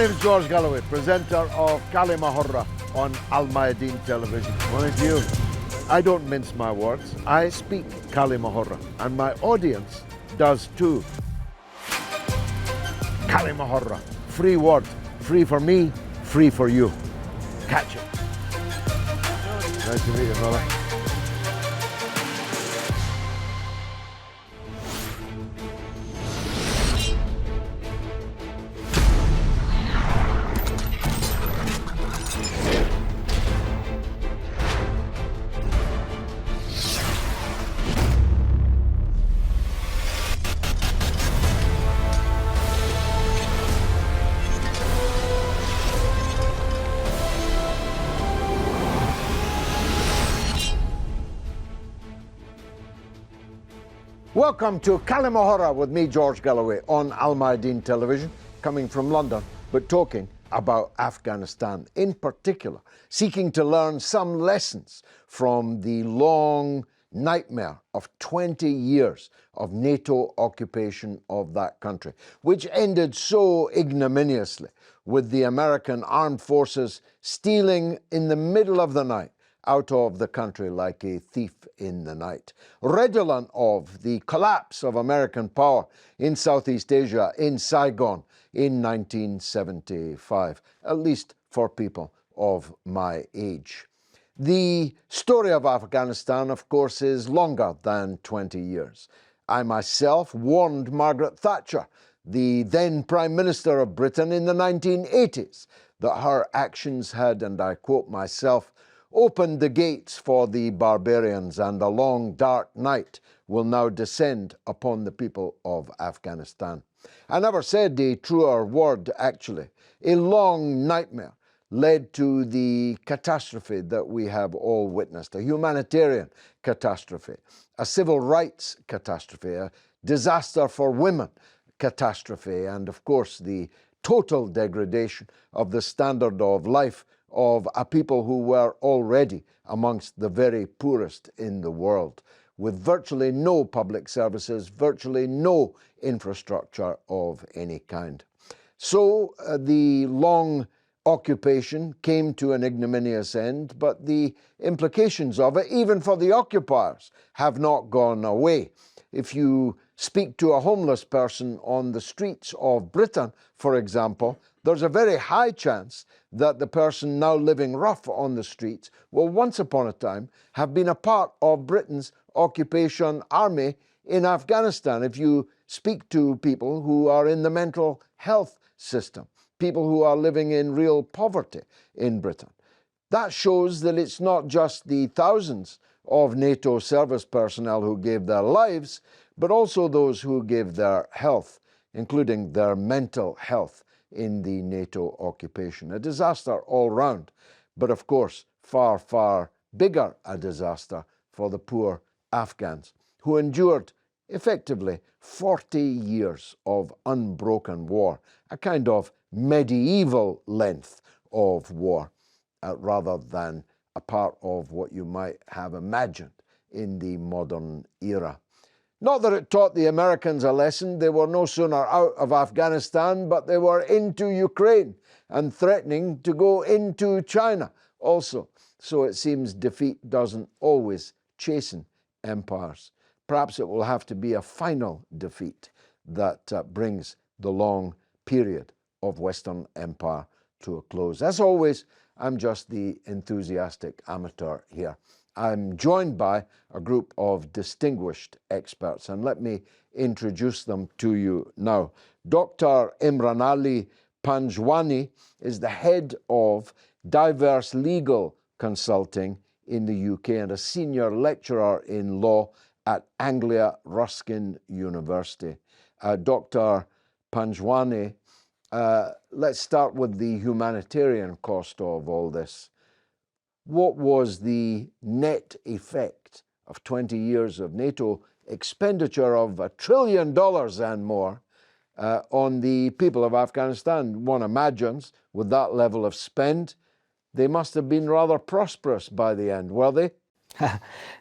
name is George Galloway, presenter of Kalima Horra on Almayadeen television. Mind you, I don't mince my words. I speak Kalima Horra, and my audience does too. Kalima Horra, free word, free for me, free for you. Catch it. Nice to meet you, brother. Welcome to Kalima Horra with me, George Galloway, on Almayadeen television, coming from London, but talking about Afghanistan, in particular, seeking to learn some lessons from the long nightmare of 20 years of NATO occupation of that country, which ended so ignominiously with the American armed forces stealing in the middle of the night out of the country like a thief in the night. Redolent of the collapse of American power in Southeast Asia, in Saigon, in 1975, at least for people of my age. The story of Afghanistan, of course, is longer than 20 years. I myself warned Margaret Thatcher, the then Prime Minister of Britain in the 1980s, that her actions had, and I quote myself, opened the gates for the barbarians, and a long dark night will now descend upon the people of Afghanistan. I never said a truer word, actually. A long nightmare led to the catastrophe that we have all witnessed, a humanitarian catastrophe, a civil rights catastrophe, a disaster for women catastrophe, and of course the total degradation of the standard of life of a people who were already amongst the very poorest in the world, with virtually no public services, virtually no infrastructure of any kind. So the long occupation came to an ignominious end, but the implications of it, even for the occupiers, have not gone away. If you speak to a homeless person on the streets of Britain, for example, there's a very high chance that the person now living rough on the streets will once upon a time have been a part of Britain's occupation army in Afghanistan. If you speak to people who are in the mental health system, people who are living in real poverty in Britain, that shows that it's not just the thousands of NATO service personnel who gave their lives, but also those who gave their health, including their mental health, in the NATO occupation. A disaster all round, but of course far, far bigger a disaster for the poor Afghans who endured effectively 40 years of unbroken war, a kind of medieval length of war, rather than a part of what you might have imagined in the modern era. Not that it taught the Americans a lesson. They were no sooner out of Afghanistan, but they were into Ukraine and threatening to go into China also. So it seems defeat doesn't always chasten empires. Perhaps it will have to be a final defeat that brings the long period of Western empire to a close. As always, I'm just the enthusiastic amateur here. I'm joined by a group of distinguished experts, and let me introduce them to you now. Dr. Imranali Panjwani is the head of diverse legal consulting in the UK and a senior lecturer in law at Anglia Ruskin University. Dr. Panjwani, let's start with the humanitarian cost of all this. What was the net effect of 20 years of NATO expenditure of $1 trillion and more on the people of Afghanistan? One imagines, with that level of spend, they must have been rather prosperous by the end, were they?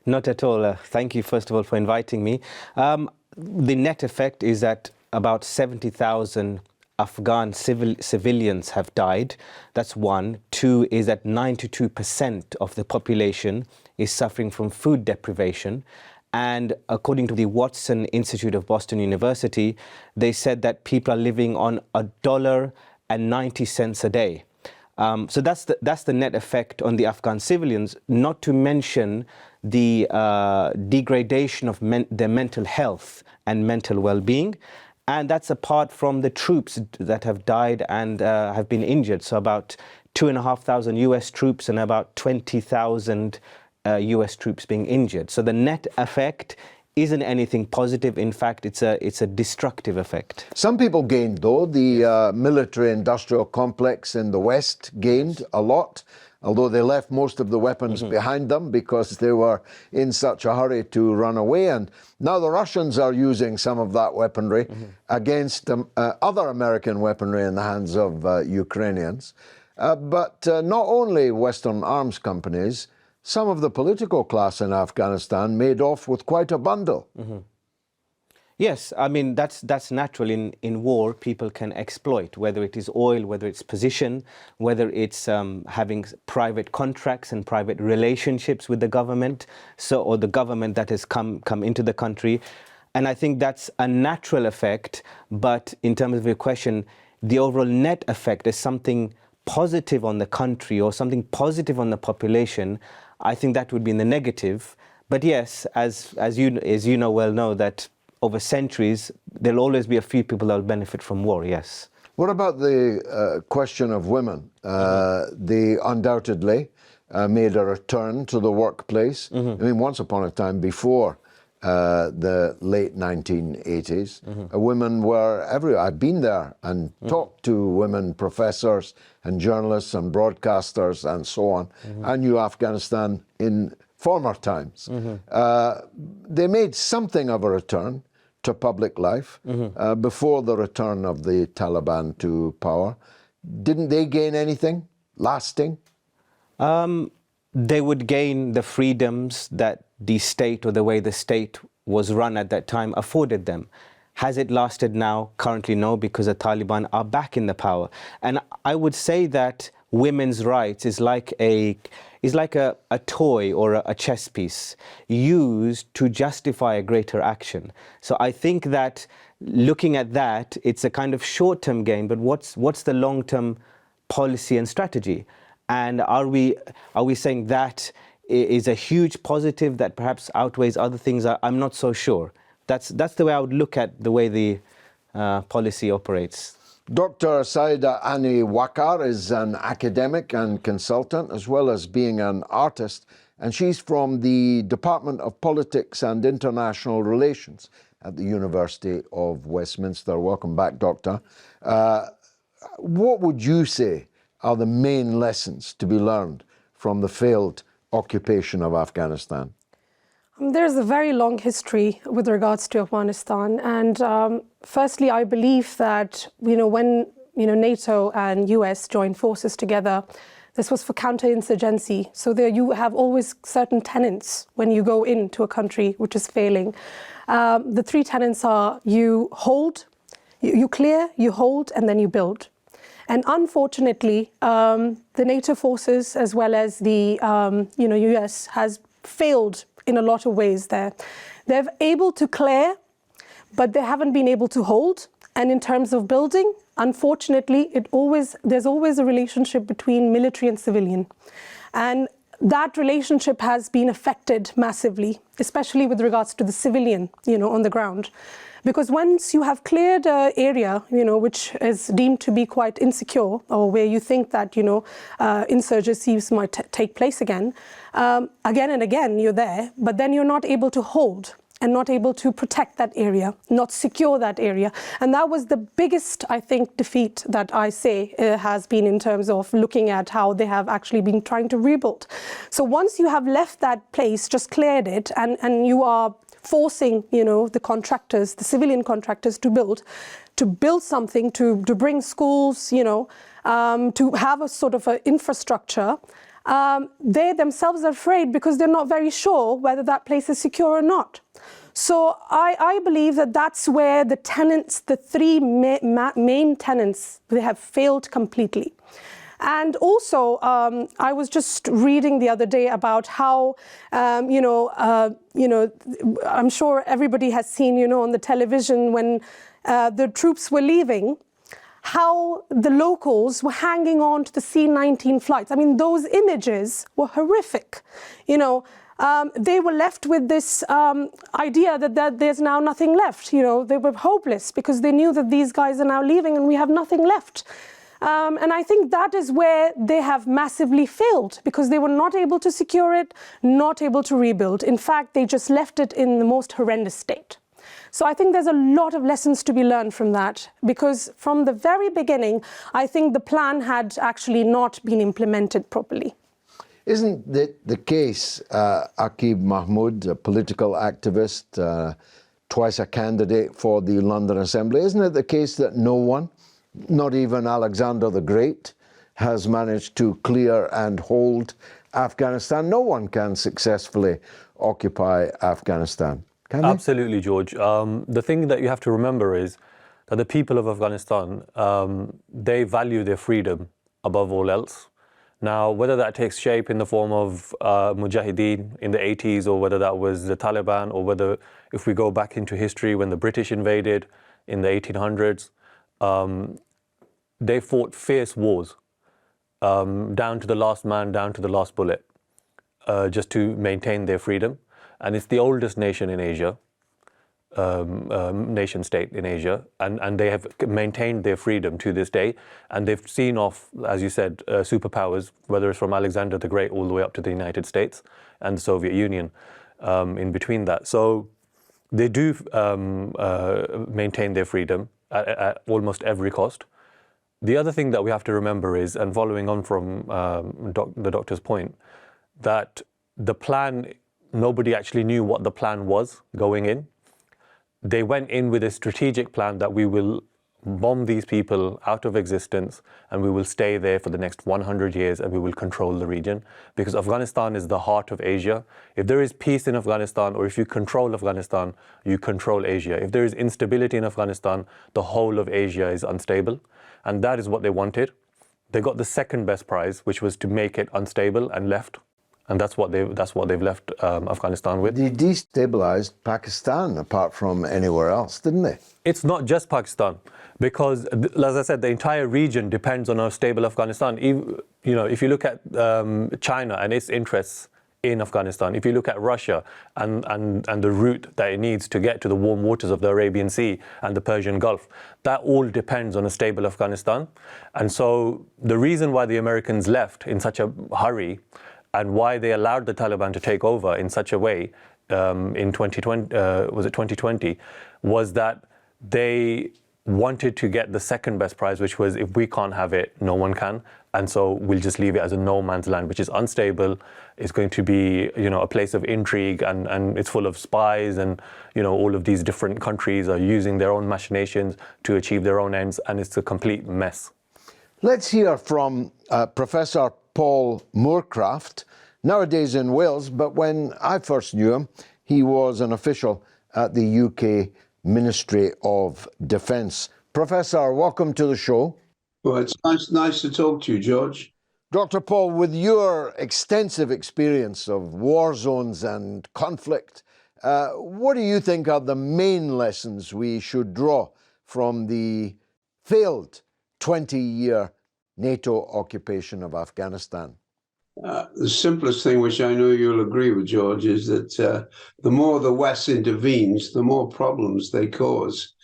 Not at all. Thank you, first of all, for inviting me. The net effect is that about 70,000 Afghan civilians have died. That's one. Two is that 92% of the population is suffering from food deprivation. And according to the Watson Institute of Boston University, they said that people are living on $1.90 a day. So that's the net effect on the Afghan civilians, not to mention the degradation of their mental health and mental well-being. And that's apart from the troops that have died and have been injured. So about 2,500 US troops and about 20,000 US troops being injured. So the net effect isn't anything positive. In fact, it's a destructive effect. Some people gained, though. The military-industrial complex in the West gained a lot, although they left most of the weapons behind them because they were in such a hurry to run away. And now the Russians are using some of that weaponry against other American weaponry in the hands of Ukrainians. But not only Western arms companies, some of the political class in Afghanistan made off with quite a bundle. Yes, I mean, that's natural. In war, people can exploit, whether it is oil, whether it's position, whether it's having private contracts and private relationships with the government, or the government that has come into the country. And I think that's a natural effect. But in terms of your question, the overall net effect is something positive on the country or something positive on the population. I think that would be in the negative. But yes, as you know that over centuries, there'll always be a few people that will benefit from war, yes. What about the question of women? They undoubtedly made a return to the workplace. I mean, once upon a time before the late 1980s, women were everywhere. I've been there and talked to women professors and journalists and broadcasters and so on. I knew Afghanistan in former times. They made something of a return to public life before the return of the Taliban to power. Didn't they gain anything lasting? They would gain the freedoms that the state or the way the state was run at that time afforded them. Has it lasted now? Currently, no, because the Taliban are back in the power. And I would say that women's rights is like a toy or a chess piece used to justify a greater action. So I think that looking at that, it's a kind of short-term gain, but what's the long-term policy and strategy? And are we saying that is a huge positive that perhaps outweighs other things? I'm not so sure. That's the way I would look at the way the policy operates. Dr. Saida Ani Wakar is an academic and consultant, as well as being an artist, and she's from the Department of Politics and International Relations at the University of Westminster. Welcome back, Doctor. What would you say are the main lessons to be learned from the failed occupation of Afghanistan? There's a very long history with regards to Afghanistan, and firstly, I believe that when NATO and US joined forces together, this was for counterinsurgency. So there you have always certain tenets when you go into a country which is failing. The three tenets are: you hold, you clear, you hold, and then you build. And unfortunately, the NATO forces as well as the US has failed in a lot of ways there. They're able to clear, but they haven't been able to hold. And in terms of building, unfortunately, there's always a relationship between military and civilian. And that relationship has been affected massively, especially with regards to the civilian, on the ground. Because once you have cleared an area, which is deemed to be quite insecure, or where you think that, insurgencies might take place again and again, you're there, but then you're not able to hold and not able to protect that area, not secure that area. And that was the biggest, I think, defeat that I say has been in terms of looking at how they have actually been trying to rebuild. So once you have left that place, just cleared it, and you are forcing, the contractors, the civilian contractors to build something, to bring schools, to have a sort of an infrastructure, they themselves are afraid because they're not very sure whether that place is secure or not. So I believe that that's where the tenets, the three main tenets, they have failed completely. And also, I was just reading the other day about how, I'm sure everybody has seen, on the television when the troops were leaving, how the locals were hanging on to the C-19 flights. I mean, those images were horrific. They were left with this idea that there's now nothing left. They were hopeless because they knew that these guys are now leaving and we have nothing left. And I think that is where they have massively failed, because they were not able to secure it, not able to rebuild. In fact, they just left it in the most horrendous state. So I think there's a lot of lessons to be learned from that, because from the very beginning, I think the plan had actually not been implemented properly. Isn't it the case, Aqib Mahmood, a political activist, twice a candidate for the London Assembly, isn't it the case that no one, not even Alexander the Great, has managed to clear and hold Afghanistan? No one can successfully occupy Afghanistan, can they? Absolutely, George. The thing that you have to remember is that the people of Afghanistan, they value their freedom above all else. Now, whether that takes shape in the form of Mujahideen in the 80s, or whether that was the Taliban, or whether if we go back into history when the British invaded in the 1800s, they fought fierce wars, down to the last man, down to the last bullet, just to maintain their freedom. And it's the oldest nation in Asia, nation state in Asia, and they have maintained their freedom to this day. And they've seen off, as you said, superpowers, whether it's from Alexander the Great all the way up to the United States and the Soviet Union in between that. So they do maintain their freedom at almost every cost. The other thing that we have to remember is, and following on from the doctor's point, that the plan, nobody actually knew what the plan was going in. They went in with a strategic plan that we will bomb these people out of existence and we will stay there for the next 100 years and we will control the region, because Afghanistan is the heart of Asia. If there is peace in Afghanistan, or if you control Afghanistan, you control Asia. If there is instability in Afghanistan, the whole of Asia is unstable. And that is what they wanted. They got the second best prize, which was to make it unstable, and left. And that's what they've left Afghanistan with. They destabilized Pakistan apart from anywhere else, didn't they? It's not just Pakistan, because, as I said, the entire region depends on a stable Afghanistan. If you look at China and its interests in Afghanistan, if you look at Russia and the route that it needs to get to the warm waters of the Arabian Sea and the Persian Gulf, that all depends on a stable Afghanistan. And so the reason why the Americans left in such a hurry, and why they allowed the Taliban to take over in such a way in 2020, was that they wanted to get the second best prize, which was, if we can't have it, no one can. And so we'll just leave it as a no man's land, which is unstable. It's going to be, a place of intrigue, and it's full of spies, and, all of these different countries are using their own machinations to achieve their own ends, and it's a complete mess. Let's hear from Professor Paul Moorcraft, nowadays in Wales, but when I first knew him, he was an official at the UK Ministry of Defence. Professor, welcome to the show. Well, it's nice to talk to you, George. Dr. Paul, with your extensive experience of war zones and conflict, what do you think are the main lessons we should draw from the failed 20-year NATO occupation of Afghanistan? The simplest thing, which I know you'll agree with, George, is that the more the West intervenes, the more problems they cause.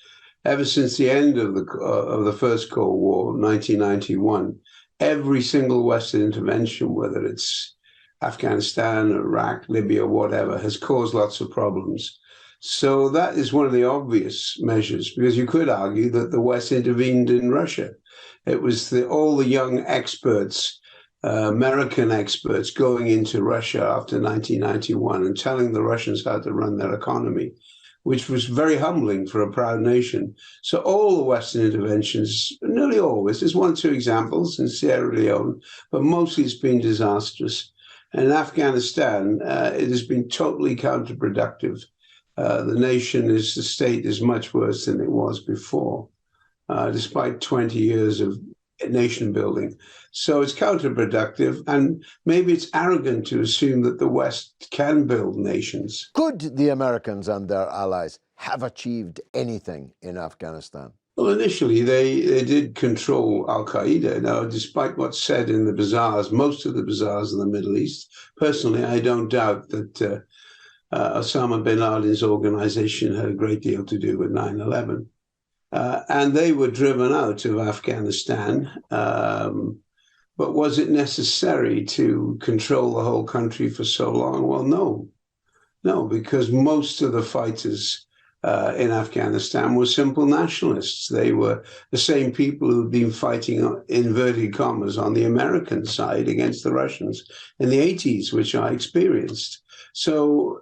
Ever since the end of the First Cold War, 1991, every single Western intervention, whether it's Afghanistan, Iraq, Libya, whatever, has caused lots of problems. So that is one of the obvious measures, because you could argue that the West intervened in Russia. It was all the young experts, American experts, going into Russia after 1991 and telling the Russians how to run their economy, which was very humbling for a proud nation. So all the Western interventions, nearly always, there's one or two examples in Sierra Leone, but mostly it's been disastrous. And in Afghanistan, it has been totally counterproductive. the state is much worse than it was before, despite 20 years of nation building. So it's counterproductive, and maybe it's arrogant to assume that the West can build nations. Could the Americans and their allies have achieved anything in Afghanistan? Well, initially, they did control al-Qaeda. Now, despite what's said in the bazaars, most of the bazaars in the Middle East, personally, I don't doubt that Osama bin Laden's organization had a great deal to do with 9/11. And they were driven out of Afghanistan. But was it necessary to control the whole country for so long? Well, no. No, because most of the fighters in Afghanistan were simple nationalists. They were the same people who had been fighting, inverted commas, on the American side against the Russians in the 80s, which I experienced. So,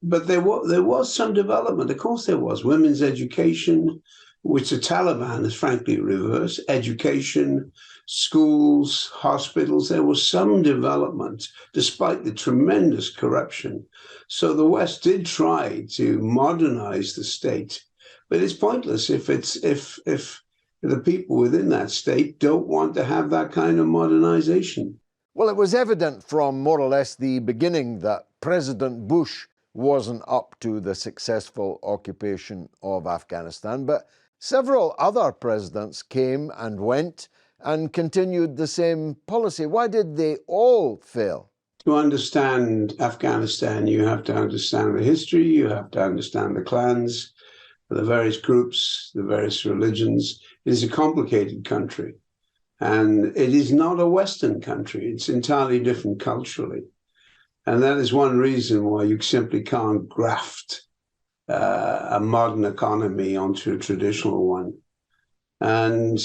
but there was some development. Of course there was. Women's education, which the Taliban has frankly reversed, education, schools, hospitals, there was some development despite the tremendous corruption. So the West did try to modernize the state, but it's pointless if the people within that state don't want to have that kind of modernization. Well, it was evident from more or less the beginning that President Bush wasn't up to the successful occupation of Afghanistan, but several other presidents came and went and continued the same policy. Why did they all fail? To understand Afghanistan, you have to understand the history, you have to understand the clans, the various groups, the various religions. It is a complicated country, and it is not a Western country. It's entirely different culturally. And that is one reason why you simply can't graft a modern economy onto a traditional one. And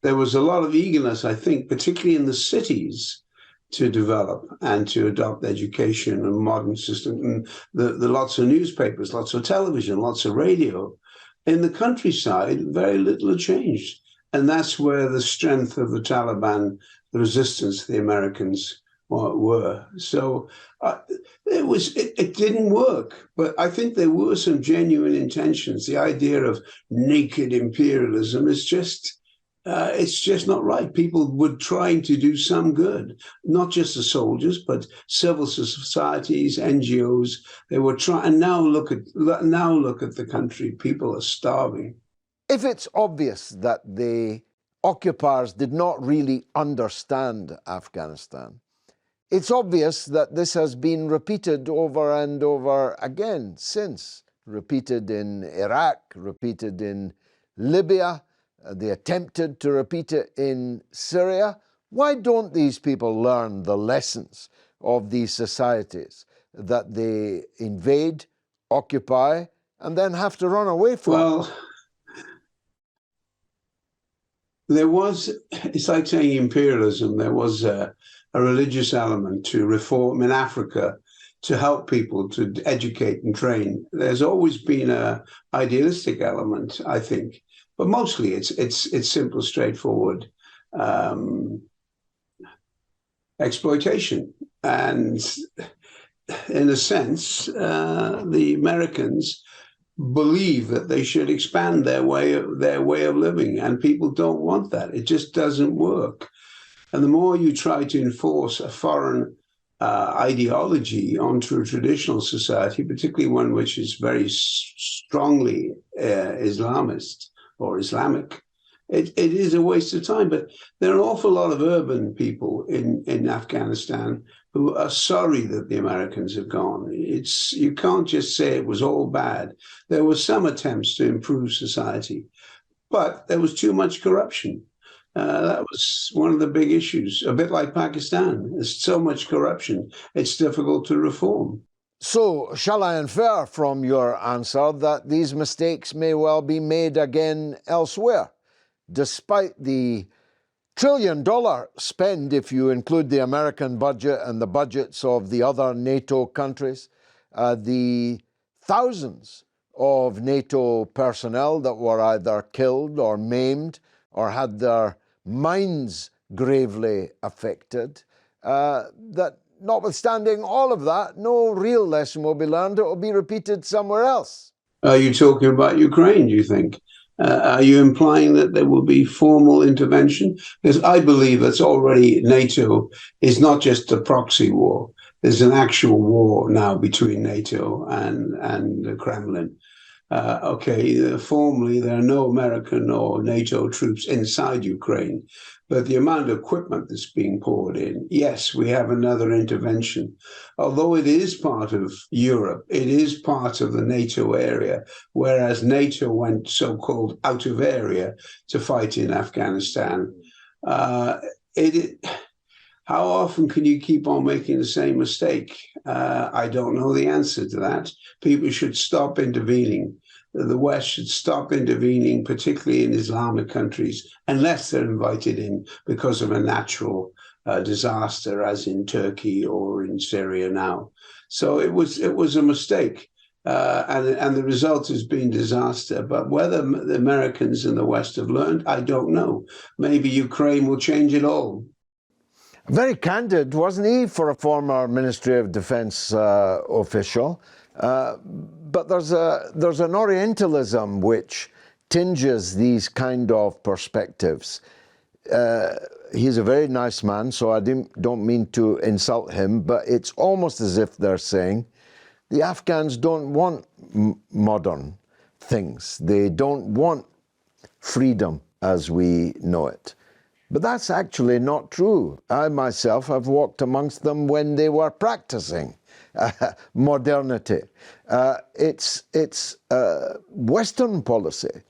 there was a lot of eagerness, I think, particularly in the cities, to develop and to adopt education and modern system. And the lots of newspapers, lots of television, lots of radio. In the countryside, very little had changed. And that's where the strength of the Taliban, the resistance to the Americans were. So it didn't work, but I think there were some genuine intentions. The idea of naked imperialism is just, it's just not right. People were trying to do some good, not just the soldiers, but civil societies, NGOs. They were trying. And now look at the country. People are starving. If it's obvious that the occupiers did not really understand Afghanistan, it's obvious that this has been repeated over and over again since. Repeated in Iraq, repeated in Libya. They attempted to repeat it in Syria. Why don't these people learn the lessons of these societies that they invade, occupy, and then have to run away from? Well, it's like saying imperialism. There was a religious element to reform in Africa to help people to educate and train. There's always been an idealistic element, I think. But mostly it's simple, straightforward exploitation. And in a sense, the Americans believe that they should expand their way of living, and people don't want that. It just doesn't work. And the more you try to enforce a foreign ideology onto a traditional society, particularly one which is very strongly Islamist, or Islamic, it is a waste of time. But there are an awful lot of urban people in Afghanistan who are sorry that the Americans have gone. You can't just say it was all bad. There were some attempts to improve society, but there was too much corruption. That was one of the big issues, a bit like Pakistan. There's so much corruption, it's difficult to reform. So, shall I infer from your answer that these mistakes may well be made again elsewhere, despite the $1 trillion spend, if you include the American budget and the budgets of the other NATO countries, the thousands of NATO personnel that were either killed or maimed or had their minds gravely affected, that notwithstanding all of that, no real lesson will be learned. It will be repeated somewhere else. Are you talking about Ukraine, do you think? Are you implying that there will be formal intervention? Because I believe that's already NATO is not just a proxy war. There's an actual war now between NATO and the Kremlin. Formally, there are no American or NATO troops inside Ukraine, but the amount of equipment that's being poured in, yes, we have another intervention. Although it is part of Europe, it is part of the NATO area, whereas NATO went so-called out of area to fight in Afghanistan. How often can you keep on making the same mistake? I don't know the answer to that. People should stop intervening. The West should stop intervening, particularly in Islamic countries, unless they're invited in because of a natural disaster, as in Turkey or in Syria now. So it was a mistake, and the result has been disaster. But whether the Americans and the West have learned, I don't know. Maybe Ukraine will change it all. Very candid, wasn't he, for a former Ministry of Defence official? But there's an Orientalism which tinges these kind of perspectives. He's a very nice man, so I don't mean to insult him, but it's almost as if they're saying the Afghans don't want modern things. They don't want freedom as we know it. But that's actually not true. I myself have walked amongst them when they were practicing modernity. It's Western policy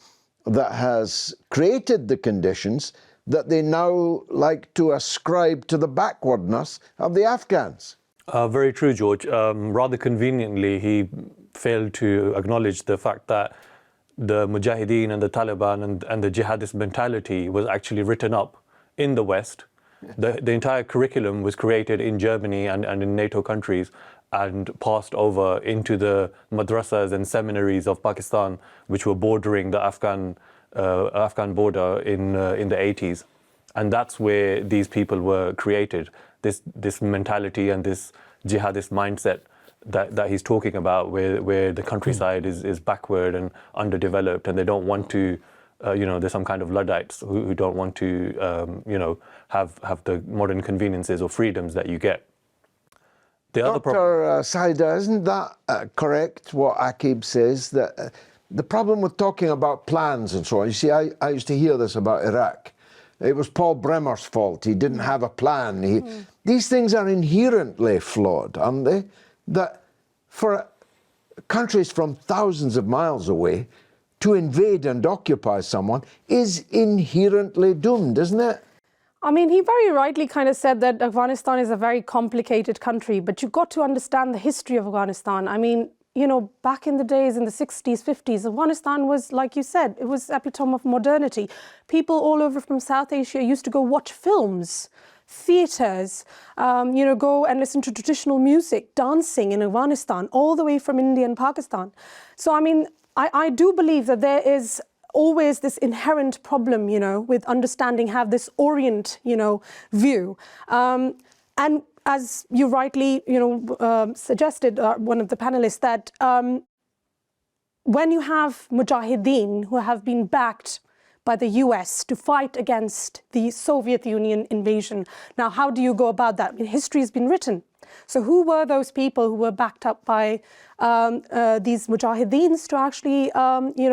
that has created the conditions that they now like to ascribe to the backwardness of the Afghans. Very true, George. Rather conveniently, he failed to acknowledge the fact that the Mujahideen and the Taliban and the jihadist mentality was actually written up in the West. The entire curriculum was created in Germany and in NATO countries and passed over into the madrasas and seminaries of Pakistan, which were bordering the Afghan border in the 80s. And that's where these people were created. This mentality and this jihadist mindset that he's talking about, where the countryside is backward and underdeveloped, and they don't want to there's some kind of Luddites who don't want to, have the modern conveniences or freedoms that you get. Dr. Saida, isn't that correct, what Akib says? That the problem with talking about plans and so on, you see, I used to hear this about Iraq. It was Paul Bremer's fault. He didn't have a plan. These things are inherently flawed, aren't they? That for countries from thousands of miles away, to invade and occupy someone is inherently doomed, isn't it? I mean, he very rightly kind of said that Afghanistan is a very complicated country, but you've got to understand the history of Afghanistan. I mean, back in the days, in the 60s, 50s, Afghanistan was, like you said, it was the epitome of modernity. People all over from South Asia used to go watch films, theatres, go and listen to traditional music, dancing in Afghanistan, all the way from India and Pakistan. So, I mean, I do believe that there is always this inherent problem, with understanding, have this Orient, view. And as you rightly, suggested, one of the panelists, that when you have Mujahideen who have been backed by the US to fight against the Soviet Union invasion, now how do you go about that? I mean, history has been written. So who were those people who were backed up by these Mujahideens to actually,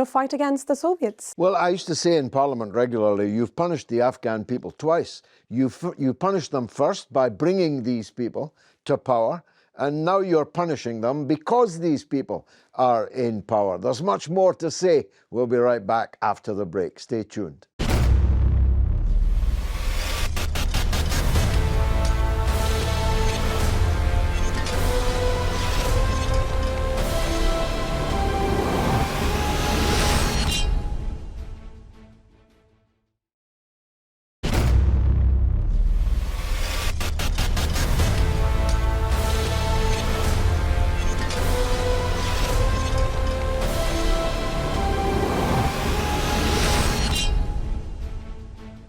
fight against the Soviets? Well, I used to say in Parliament regularly, you've punished the Afghan people twice. You punished them first by bringing these people to power, and now you're punishing them because these people are in power. There's much more to say. We'll be right back after the break. Stay tuned.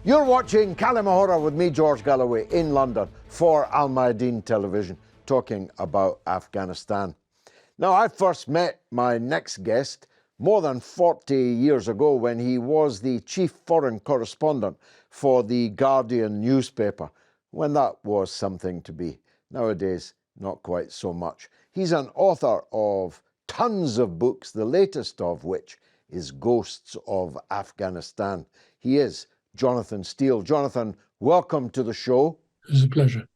You're watching Kalimahora with me, George Galloway, in London for Almayadeen television, talking about Afghanistan. Now, I first met my next guest more than 40 years ago when he was the chief foreign correspondent for the Guardian newspaper, when that was something to be. Nowadays, not quite so much. He's an author of tons of books, the latest of which is Ghosts of Afghanistan. He is Jonathan Steele. Jonathan, welcome to the show. It's a pleasure.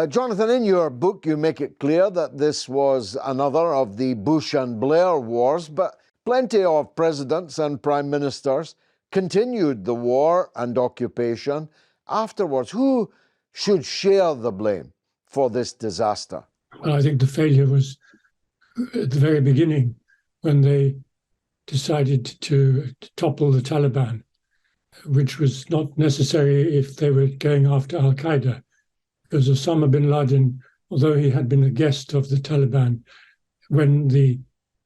Jonathan, in your book, you make it clear that this was another of the Bush and Blair wars, but plenty of presidents and prime ministers continued the war and occupation afterwards. Who should share the blame for this disaster? Well, I think the failure was at the very beginning when they decided to topple the Taliban, which was not necessary if they were going after Al-Qaeda, because Osama bin Laden, although he had been a guest of the Taliban,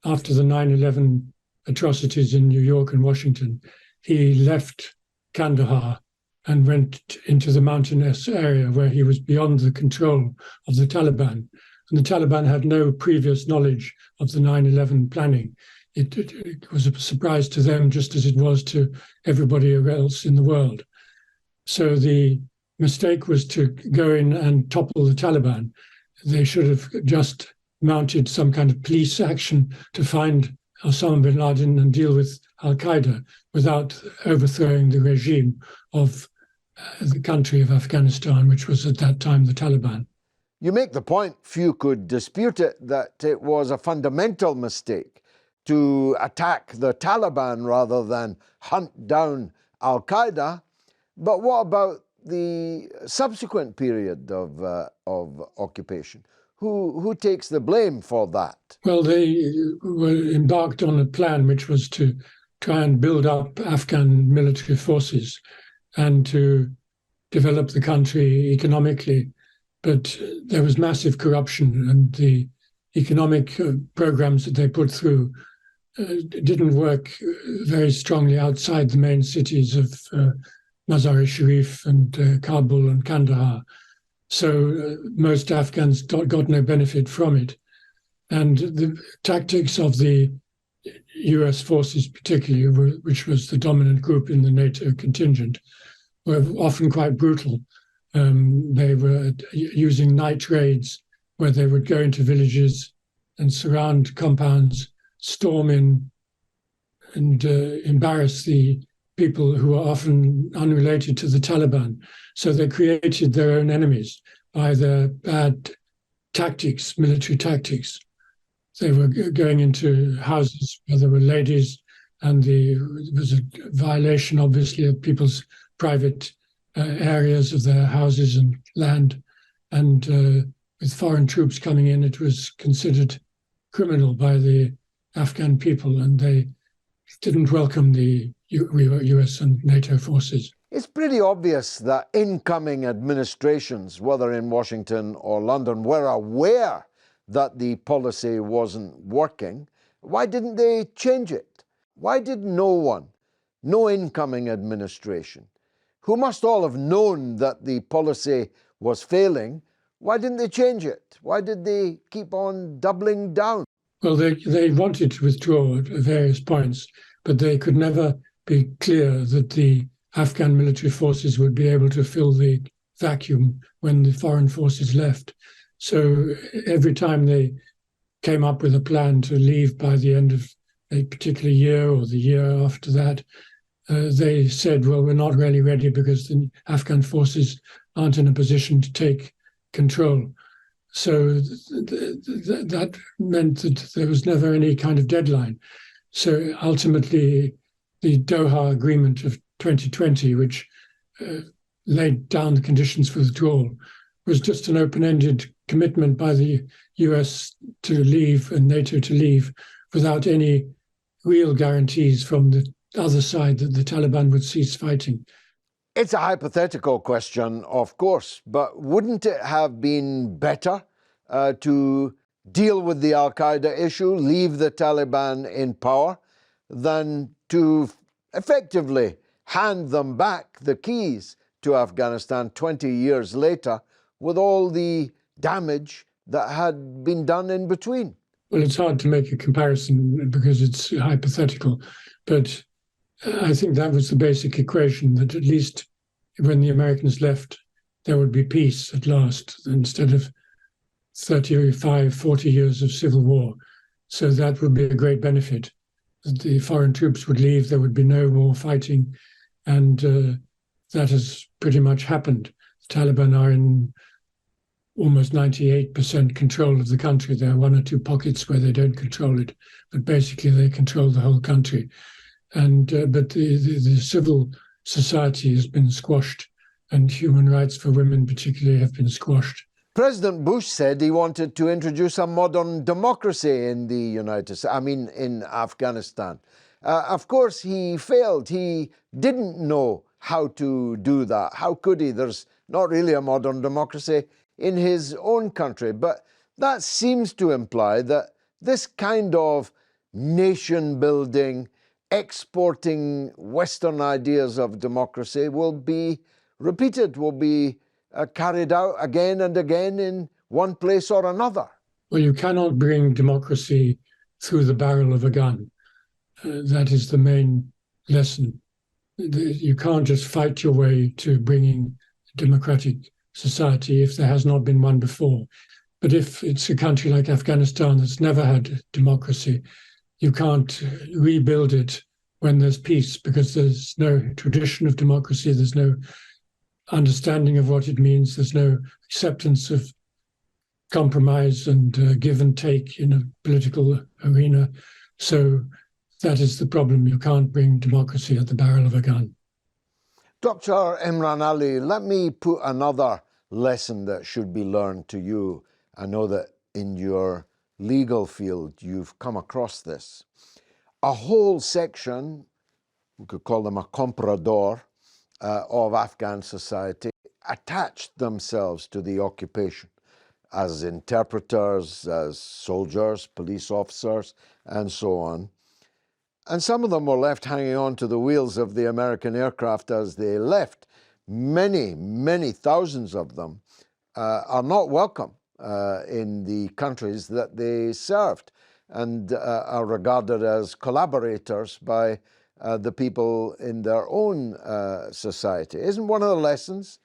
after the 9/11 atrocities in New York and Washington, he left Kandahar and went into the mountainous area where he was beyond the control of the Taliban. And the Taliban had no previous knowledge of the 9/11 planning. It was a surprise to them, just as it was to everybody else in the world. So the mistake was to go in and topple the Taliban. They should have just mounted some kind of police action to find Osama bin Laden and deal with Al-Qaeda without overthrowing the regime of the country of Afghanistan, which was at that time the Taliban. You make the point, few could dispute it, that it was a fundamental mistake to attack the Taliban rather than hunt down Al-Qaeda. But what about the subsequent period of occupation? Who takes the blame for that? Well, they were embarked on a plan which was to try and build up Afghan military forces and to develop the country economically. But there was massive corruption, and the economic programs that they put through didn't work very strongly outside the main cities of Mazar-e-Sharif and Kabul and Kandahar. So most Afghans got no benefit from it. And the tactics of the US forces particularly, which was the dominant group in the NATO contingent, were often quite brutal. They were using night raids where they would go into villages and surround compounds, storm in and embarrass the people who were often unrelated to the Taliban. So they created their own enemies by their bad tactics, military tactics. They were going into houses where there were ladies, and there was a violation, obviously, of people's private areas of their houses and land. And with foreign troops coming in, it was considered criminal by the Afghan people, and they didn't welcome the US and NATO forces. It's pretty obvious that incoming administrations, whether in Washington or London, were aware that the policy wasn't working. Why didn't they change it? Why did no incoming administration, who must all have known that the policy was failing, why didn't they change it? Why did they keep on doubling down? Well, they wanted to withdraw at various points, but they could never be clear that the Afghan military forces would be able to fill the vacuum when the foreign forces left. So every time they came up with a plan to leave by the end of a particular year or the year after that, they said, well, we're not really ready because the Afghan forces aren't in a position to take control. So that meant that there was never any kind of deadline. So ultimately, the Doha Agreement of 2020, which laid down the conditions for withdrawal, was just an open-ended commitment by the US to leave and NATO to leave without any real guarantees from the other side that the Taliban would cease fighting. It's a hypothetical question, of course, but wouldn't it have been better to deal with the Al-Qaeda issue, leave the Taliban in power, than to effectively hand them back the keys to Afghanistan 20 years later with all the damage that had been done in between? Well, it's hard to make a comparison because it's hypothetical, but I think that was the basic equation, that at least when the Americans left, there would be peace at last, instead of 35, 40 years of civil war. So that would be a great benefit. The foreign troops would leave, there would be no more fighting, and that has pretty much happened. The Taliban are in almost 98% control of the country. There are one or two pockets where they don't control it, but basically they control the whole country. And but the civil society has been squashed, and human rights for women particularly have been squashed. President Bush said he wanted to introduce a modern democracy in in Afghanistan. Of course, he failed. He didn't know how to do that. How could he? There's not really a modern democracy in his own country. But that seems to imply that this kind of nation building, exporting Western ideas of democracy will be repeated, will be carried out again and again in one place or another. Well, you cannot bring democracy through the barrel of a gun. That is the main lesson. You can't just fight your way to bringing a democratic society if there has not been one before. But if it's a country like Afghanistan that's never had democracy, you can't rebuild it when there's peace, because there's no tradition of democracy, there's no understanding of what it means, there's no acceptance of compromise and give and take in a political arena. So that is the problem. You can't bring democracy at the barrel of a gun. Dr. Imranali, let me put another lesson that should be learned to you. I know that in your legal field you've come across this. A whole section, we could call them a comprador, of Afghan society attached themselves to the occupation as interpreters, as soldiers, police officers, and so on. And some of them were left hanging on to the wheels of the American aircraft as they left. Many, many thousands of them are not welcome in the countries that they served, and are regarded as collaborators by the people in their own society. Isn't one of the lessons,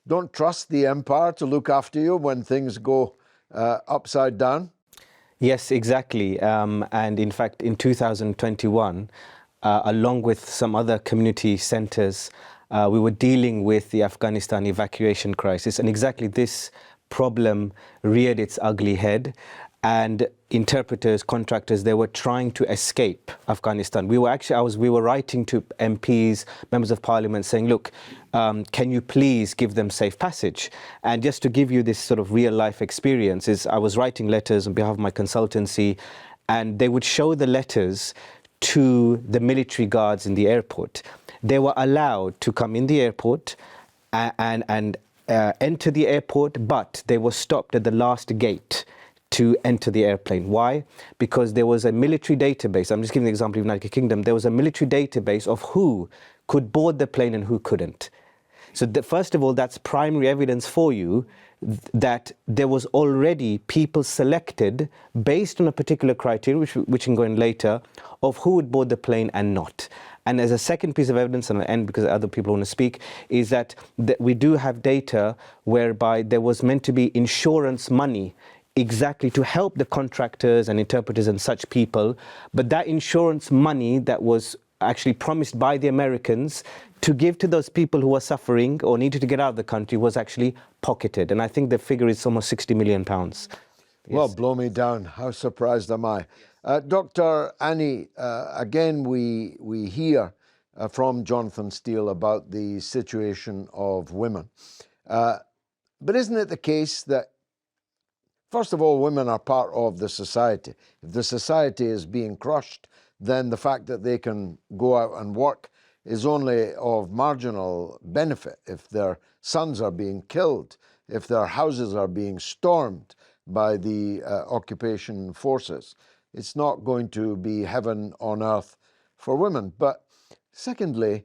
don't trust the empire to look after you when things go upside down? Yes, exactly. And in fact, in 2021, along with some other community centres, we were dealing with the Afghanistan evacuation crisis. And exactly this problem reared its ugly head. And interpreters, contractors, they were trying to escape Afghanistan. We were writing to MPs, members of parliament, saying, look, can you please give them safe passage? And just to give you this sort of real life experience, I was writing letters on behalf of my consultancy, and they would show the letters to the military guards in the airport. They were allowed to come in the airport and enter the airport, but they were stopped at the last gate to enter the airplane. Why? Because there was a military database. I'm just giving the example of the United Kingdom. There was a military database of who could board the plane and who couldn't. So first of all, that's primary evidence for you that there was already people selected based on a particular criteria, which can go in later, of who would board the plane and not. And as a second piece of evidence, and I'll end because other people want to speak, is that we do have data whereby there was meant to be insurance money exactly to help the contractors and interpreters and such people, but that insurance money that was actually promised by the Americans to give to those people who were suffering or needed to get out of the country was actually pocketed. And I think the figure is almost £60 million. Yes. Well, blow me down. How surprised am I? Dr. Annie, again, we hear from Jonathan Steele about the situation of women. But isn't it the case that, first of all, women are part of the society? If the society is being crushed, then the fact that they can go out and work is only of marginal benefit. If their sons are being killed, if their houses are being stormed by the occupation forces, it's not going to be heaven on earth for women. But secondly,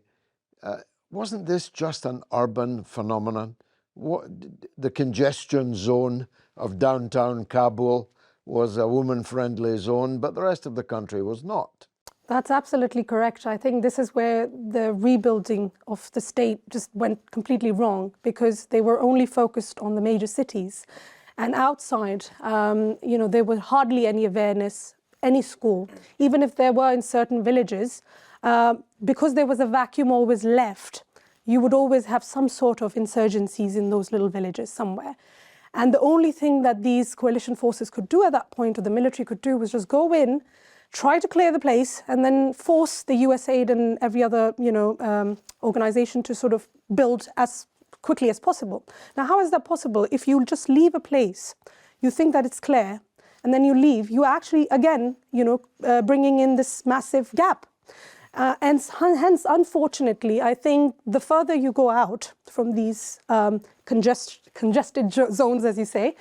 wasn't this just an urban phenomenon? The congestion zone of downtown Kabul was a woman-friendly zone, but the rest of the country was not. That's absolutely correct. I think this is where the rebuilding of the state just went completely wrong, because they were only focused on the major cities. And outside, there was hardly any awareness, any school, even if there were in certain villages, because there was a vacuum always left, you would always have some sort of insurgencies in those little villages somewhere. And the only thing that these coalition forces could do at that point, or the military could do, was just go in, try to clear the place, and then force the US aid and every other organization to sort of build as quickly as possible. Now, how is that possible? If you just leave a place, you think that it's clear, and then you leave, you actually, again, bringing in this massive gap. And hence, unfortunately, I think the further you go out from these congested zones, as you say,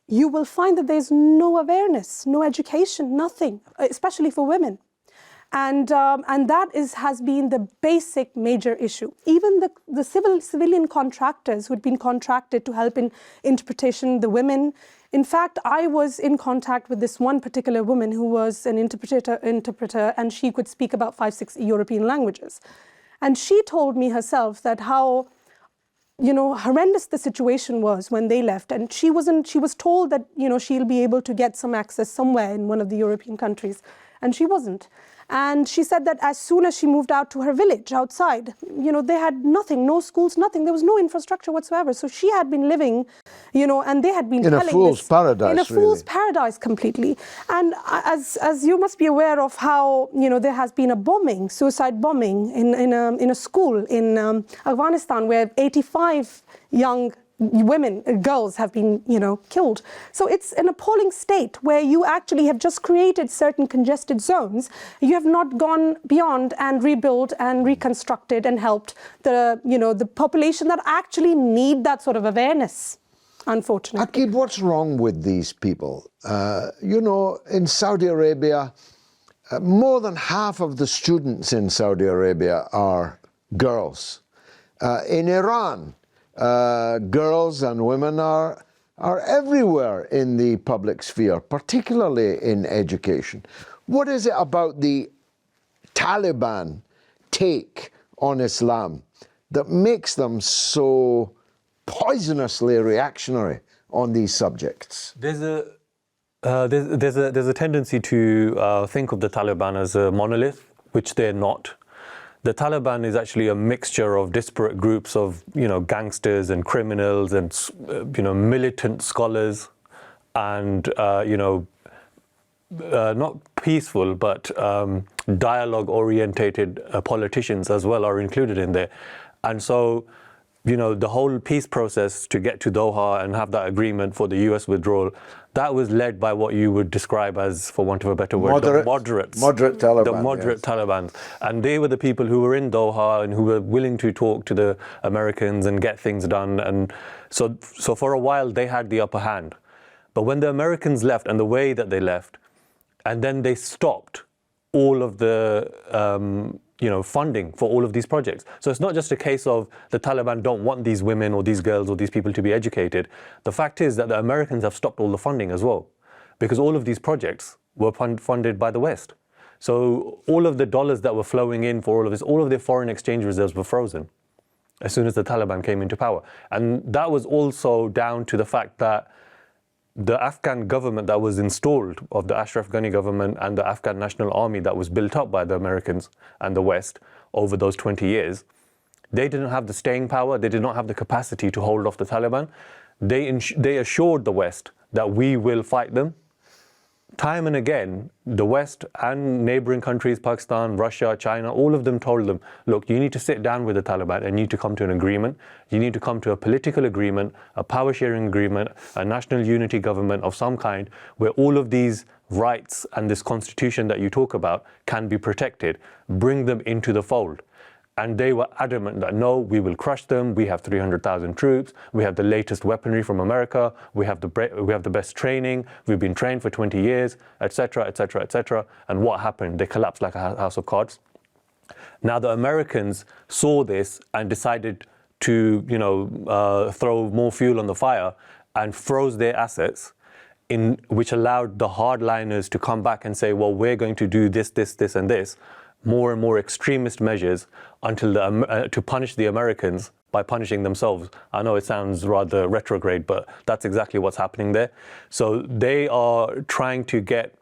you will find that there's no awareness, no education, nothing, especially for women. And that has been the basic major issue. Even the civilian contractors who'd been contracted to help in interpretation, the women. In fact, I was in contact with this one particular woman who was an interpreter, and she could speak about 5-6 European languages. And she told me herself that how horrendous the situation was when they left. And she was told that, she'll be able to get some access somewhere in one of the European countries. And she wasn't. And she said that as soon as she moved out to her village outside, they had nothing, no schools, nothing. There was no infrastructure whatsoever. So she had been living, and they had been in telling a fool's paradise, in a fool's paradise completely. And as you must be aware of how, there has been a bombing, suicide bombing in a school in Afghanistan, where 85 young women, girls have been, killed. So it's an appalling state where you actually have just created certain congested zones. You have not gone beyond and rebuilt and reconstructed and helped the population that actually need that sort of awareness, unfortunately. Akib, what's wrong with these people? In Saudi Arabia, more than half of the students in Saudi Arabia are girls. In Iran, girls and women are everywhere in the public sphere, particularly in education. What is it about the Taliban take on Islam that makes them so poisonously reactionary on these subjects? There's a tendency to think of the Taliban as a monolith, which they're not. The Taliban is actually a mixture of disparate groups of, gangsters and criminals and, militant scholars and, not peaceful, but dialogue-orientated politicians as well are included in there. And so, the whole peace process to get to Doha and have that agreement for the US withdrawal, that was led by what you would describe as, for want of a better word, the moderates. Moderate Taliban. The moderate Taliban. And they were the people who were in Doha and who were willing to talk to the Americans and get things done. And so for a while, they had the upper hand. But when the Americans left, and the way that they left, and then they stopped all of the funding for all of these projects. So it's not just a case of the Taliban don't want these women or these girls or these people to be educated. The fact is that the Americans have stopped all the funding as well, because all of these projects were funded by the West. So all of the dollars that were flowing in for all of this, all of their foreign exchange reserves were frozen as soon as the Taliban came into power. And that was also down to the fact that the Afghan government that was installed, of the Ashraf Ghani government and the Afghan National Army that was built up by the Americans and the West over those 20 years, they didn't have the staying power, they did not have the capacity to hold off the Taliban. They assured the West that we will fight them. Time and again, the West and neighboring countries, Pakistan, Russia, China, all of them told them, look, you need to sit down with the Taliban and you need to come to an agreement. You need to come to a political agreement, a power sharing agreement, a national unity government of some kind where all of these rights and this constitution that you talk about can be protected. Bring them into the fold. And they were adamant that no, we will crush them. We have 300,000 troops. We have the latest weaponry from America. We have the best training. We've been trained for 20 years, etc., etc., etc. And what happened? They collapsed like a house of cards. Now the Americans saw this and decided to, throw more fuel on the fire and froze their assets, which allowed the hardliners to come back and say, well, we're going to do this, this, this, and this, more and more extremist measures until to punish the Americans by punishing themselves. I know it sounds rather retrograde, but that's exactly what's happening there. So they are trying to get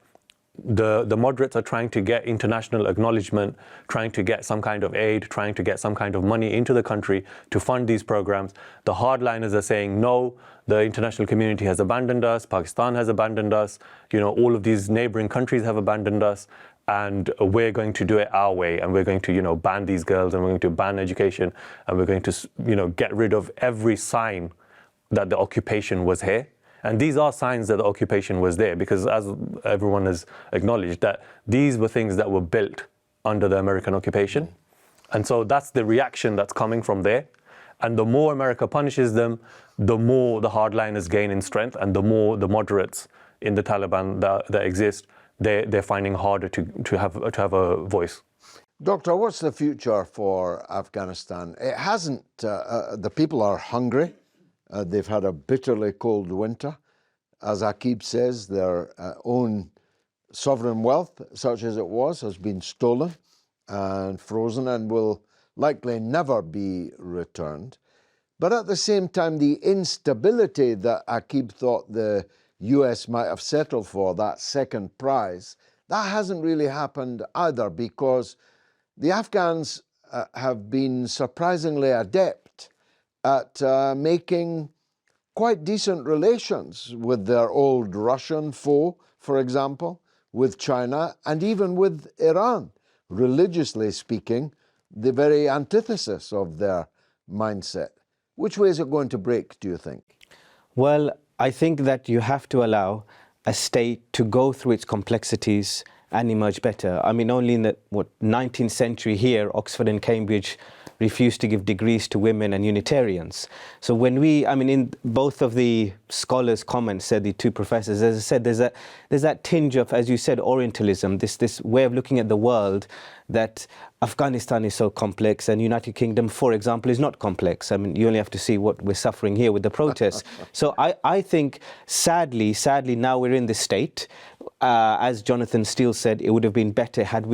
the moderates are trying to get international acknowledgement, trying to get some kind of aid, trying to get some kind of money into the country to fund these programs. The hardliners are saying, no, the international community has abandoned us, Pakistan has abandoned us, all of these neighboring countries have abandoned us, and we're going to do it our way, and we're going to, ban these girls, and we're going to ban education, and we're going to, get rid of every sign that the occupation was here. And these are signs that the occupation was there, because as everyone has acknowledged, that these were things that were built under the American occupation. And so that's the reaction that's coming from there. And the more America punishes them, the more the hardliners gain in strength, and the more the moderates in the Taliban that exist, they're finding harder to have a voice. Doctor, what's the future for Afghanistan? It hasn't, the people are hungry. They've had a bitterly cold winter. As Aqib says, their own sovereign wealth, such as it was, has been stolen and frozen and will likely never be returned. But at the same time, the instability that Aqib thought the US might have settled for, that second prize, that hasn't really happened either, because the Afghans have been surprisingly adept at making quite decent relations with their old Russian foe, for example, with China, and even with Iran, religiously speaking, the very antithesis of their mindset. Which way is it going to break, do you think? Well, I think that you have to allow a state to go through its complexities and emerge better. I mean, only in the 19th century here, Oxford and Cambridge refused to give degrees to women and Unitarians. So in both of the scholars' comments, said the two professors, as I said, there's that tinge of, as you said, Orientalism, this way of looking at the world, that Afghanistan is so complex and United Kingdom, for example, is not complex. I mean, you only have to see what we're suffering here with the protests. So I think, sadly, now we're in this state. As Jonathan Steele said, it would have been better had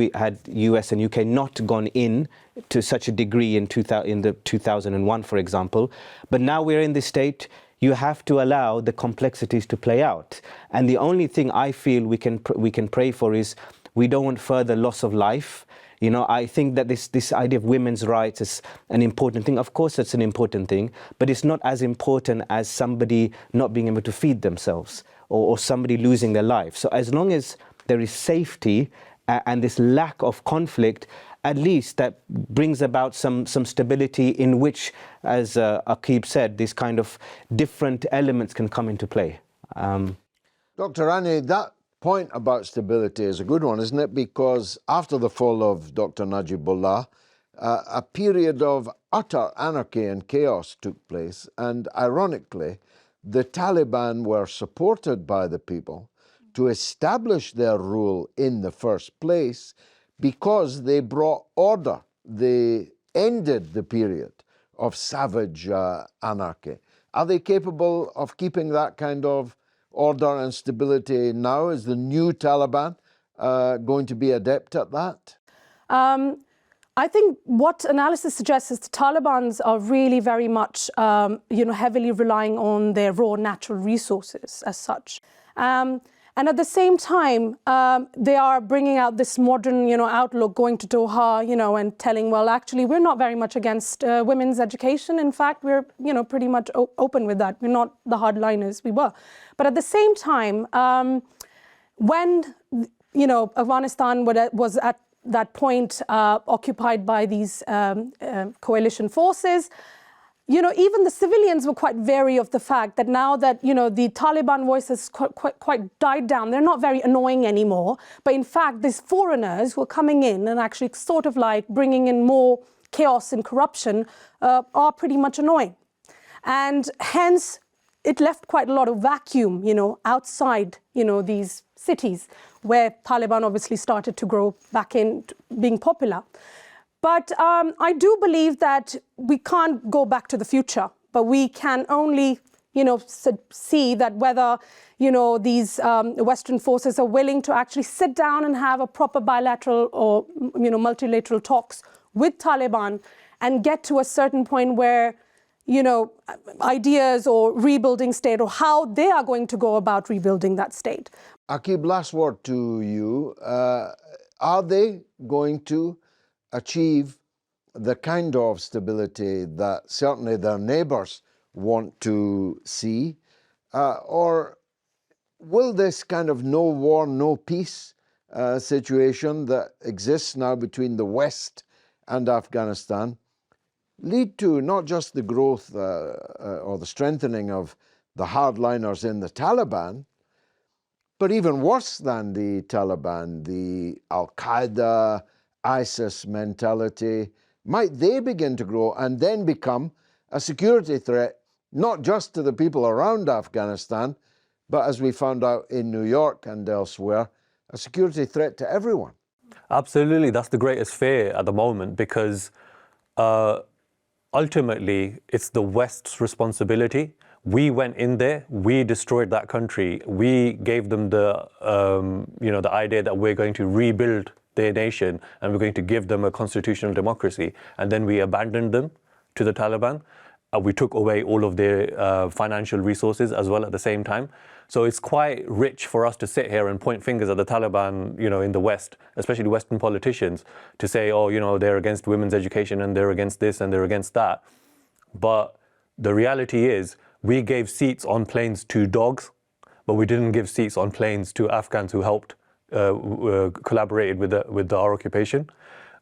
US and UK not gone in to such a degree in 2001, for example. But now we're in this state. You have to allow the complexities to play out. And the only thing I feel we can pray for is we don't want further loss of life. I think that this idea of women's rights is an important thing. Of course, it's an important thing, but it's not as important as somebody not being able to feed themselves or somebody losing their life. So as long as there is safety and this lack of conflict, at least that brings about some stability in which, as Aqib said, these kind of different elements can come into play. Dr. Rani, that point about stability is a good one, isn't it? Because after the fall of Dr. Najibullah, a period of utter anarchy and chaos took place. And ironically, the Taliban were supported by the people to establish their rule in the first place because they brought order. They ended the period of savage anarchy. Are they capable of keeping that kind of order and stability now? Is the new Taliban going to be adept at that? I think what analysis suggests is the Talibans are really very much, heavily relying on their raw natural resources as such. And at the same time, they are bringing out this modern, outlook, going to Doha, and telling, well, actually, we're not very much against women's education. In fact, we're, pretty much open with that. We're not the hardliners we were. But at the same time, when, Afghanistan was at that point occupied by these coalition forces, even the civilians were quite wary of the fact that now that, the Taliban voice has quite died down, they're not very annoying anymore. But in fact, these foreigners who are coming in and actually sort of like bringing in more chaos and corruption are pretty much annoying. And hence, it left quite a lot of vacuum, outside, these cities where Taliban obviously started to grow back in being popular. But I do believe that we can't go back to the future, but we can only, see that whether, these Western forces are willing to actually sit down and have a proper bilateral or, multilateral talks with Taliban and get to a certain point where, ideas or rebuilding state or how they are going to go about rebuilding that state. Aqib, last word to you. Are they going to achieve the kind of stability that certainly their neighbours want to see? Or will this kind of no war, no peace situation that exists now between the West and Afghanistan lead to not just the growth or the strengthening of the hardliners in the Taliban, but even worse than the Taliban, the Al-Qaeda, ISIS mentality? Might they begin to grow and then become a security threat, not just to the people around Afghanistan, but as we found out in New York and elsewhere, a security threat to everyone? Absolutely, that's the greatest fear at the moment, because ultimately it's the West's responsibility. We went in there, we destroyed that country, we gave them the the idea that we're going to rebuild their nation and we're going to give them a constitutional democracy, and then we abandoned them to the Taliban. We took away all of their financial resources as well at the same time. So it's quite rich for us to sit here and point fingers at the Taliban, in the West, especially Western politicians, to say, oh, they're against women's education and they're against this and they're against that. But the reality is, we gave seats on planes to dogs, but we didn't give seats on planes to Afghans who helped, collaborated with our occupation.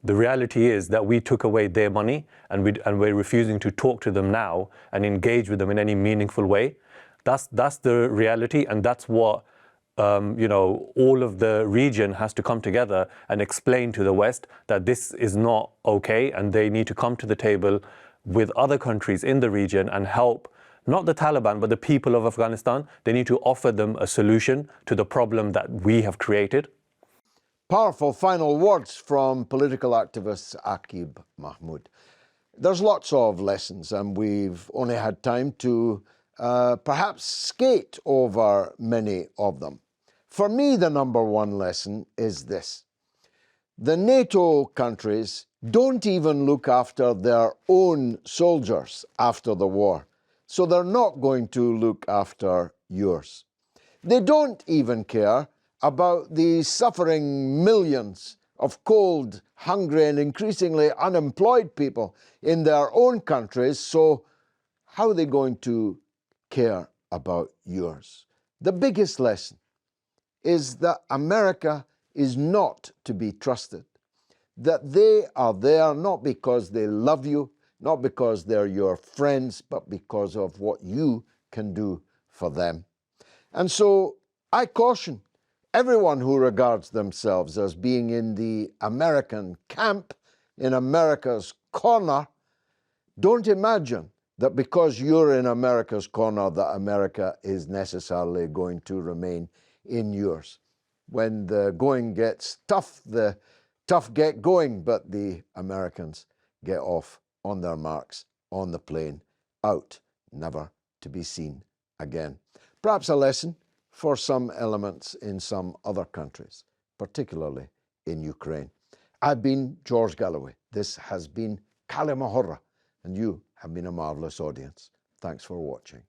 The reality is that we took away their money, and we're refusing to talk to them now and engage with them in any meaningful way. That's the reality, and that's what all of the region has to come together and explain to the West that this is not okay, and they need to come to the table with other countries in the region and help, not the Taliban, but the people of Afghanistan. They need to offer them a solution to the problem that we have created. Powerful final words from political activist Aqib Mahmood. There's lots of lessons, and we've only had time to perhaps skate over many of them. For me, the number one lesson is this. The NATO countries don't even look after their own soldiers after the war, so they're not going to look after yours. They don't even care about the suffering millions of cold, hungry, and increasingly unemployed people in their own countries, so how are they going to care about yours? The biggest lesson is that America is not to be trusted, that they are there not because they love you, not because they're your friends, but because of what you can do for them. And so I caution everyone who regards themselves as being in the American camp, in America's corner, don't imagine that because you're in America's corner that America is necessarily going to remain in yours. When the going gets tough, the tough get going, but the Americans get off on their marks, on the plane, out, never to be seen again. Perhaps a lesson for some elements in some other countries, particularly in Ukraine. I've been George Galloway. This has been Kalima Horra, and you have been a marvellous audience. Thanks for watching.